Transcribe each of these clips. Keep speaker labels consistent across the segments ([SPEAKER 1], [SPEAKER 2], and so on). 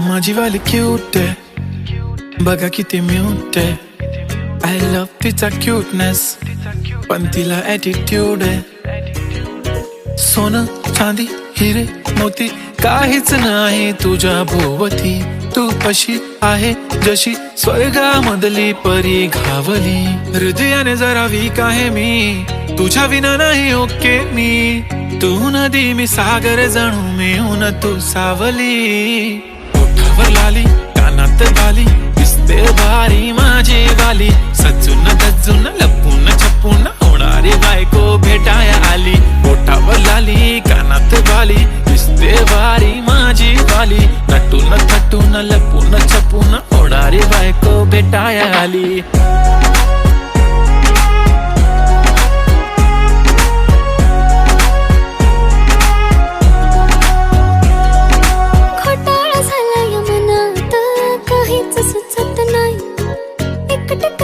[SPEAKER 1] माझी वाली क्यूट आहे, बघा किती म्यूट आहे. आय लव्ह तिचा क्यूटनेस, पण तिला ॲटिट्यूड आहे. सोनं चांदी हिरे मोती काहीच नाही तुझ्या भोवती. तू अशी आहे जशी स्वर्गामधली परी घावली. हृदयाने जरा वीक आहे मी, तुझ्या विना नाही ओके मी. तू नदी मी सागर जणू मिळून तू सावली. ओठावर लाली कानात बाली दिसते भारी माझी वाली. सजून धजून लपून छपून होणारी बायको भेटाया आली. ओठावर लाली कानात बाली दिसते भारी माझी वाली. नटून थटून लपून छपून होणारी बायको भेटाया आली.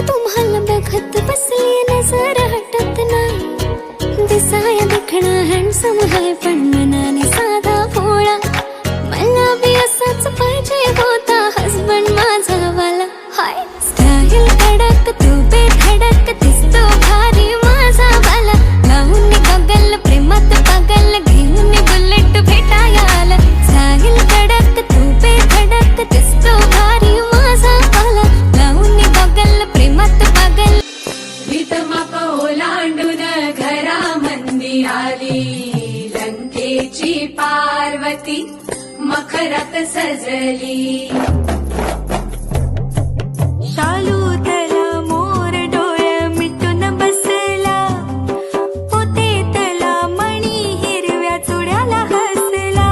[SPEAKER 2] तुम्हाला बघत बसली नजर हटत नाही. दिसाया देखणा हँडसम आहे पण मनाने साधा भोळा. मला बी असाच पाहिजे होता हसबंड माझा वाला. हाय स्टाईल कडक तू बेधडक दिसतो भारी माझा वाला. लावून गगल प्रेमात पागल घेऊन बुलेट भेटाया आला. स्टाईल कडक तू बेधडक दिसतो भारी माझा वाला. लावून गगल प्रेमात पागल.
[SPEAKER 3] भीतमाप ओलांडून घरामंदी आली. लंकेची पार्वती मखरात सजली.
[SPEAKER 2] शालू तला मोर डोळे मिटून बसला. होते तला मणी हिरव्या चुड्याला हसला.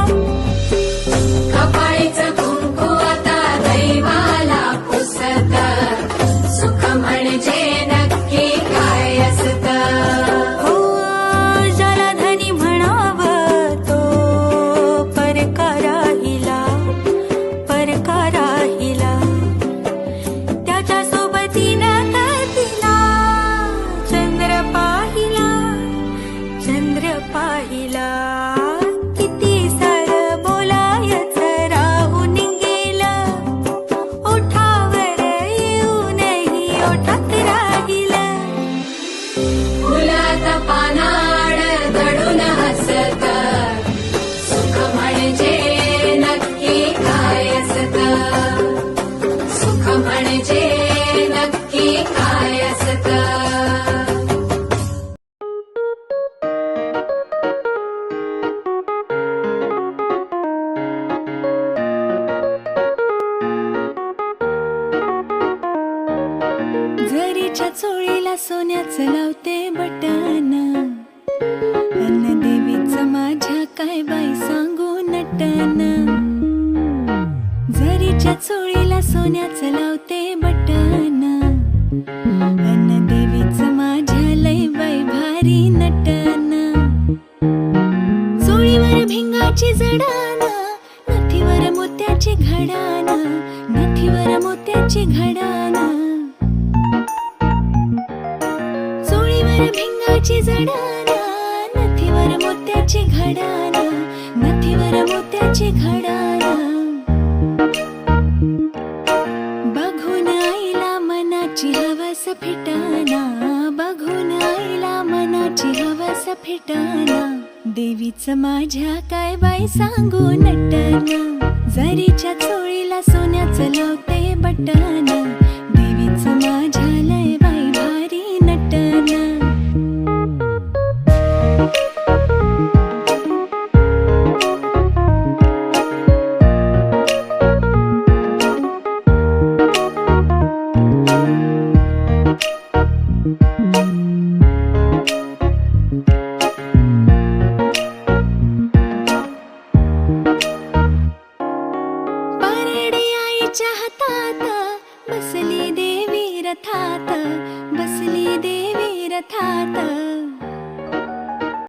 [SPEAKER 3] कपाळीचं कुंकू आता दैवाला पुसत. सुख म्हणजे नक्की काय असत.
[SPEAKER 2] हो ज्याला धनी म्हणावं तो परका राहिला. त्याच्या सोबतीनं तिला चंद्र पाहिला. किती सारं बोलायचं राहून गेलं. ओठावर येऊनही ओठात राहिलं.
[SPEAKER 3] फुलात पानाड दडून हसत. सुख म्हणजे नक्की काय असत. सुख म्हणजे नक्की काय असत.
[SPEAKER 2] जरीच्या चोळीला सोन्याचं लावते बटन. अन देवीचं माझ्या काय बाई सांगू नटन. जरीच्या चोळीला सोन्याचं लावते बटन. अन देवीचं माझ्या लय बाई भारी नटन. चोळीवर भिंगाची जडान, नथीवर मोत्याची घडान. नथीवर मोत्याची घडान. चोळीवर भिंगाची जडान, नथीवर मोत्याची घडान. नथीवर मोत्याची घडान. बघून आईला मनाची हवस फिटाना. बघून आईला मनाची हवस फिटाना. देवीचं माझ्या काय बाई सांगू नटन. जरीच्या चोळीला सोन्याचं लावते बटन. देवीचं माझ्या लय बाई भारी नटन. परडी आईच्या हातात बसली देवी रथात. बसली देवी रथात.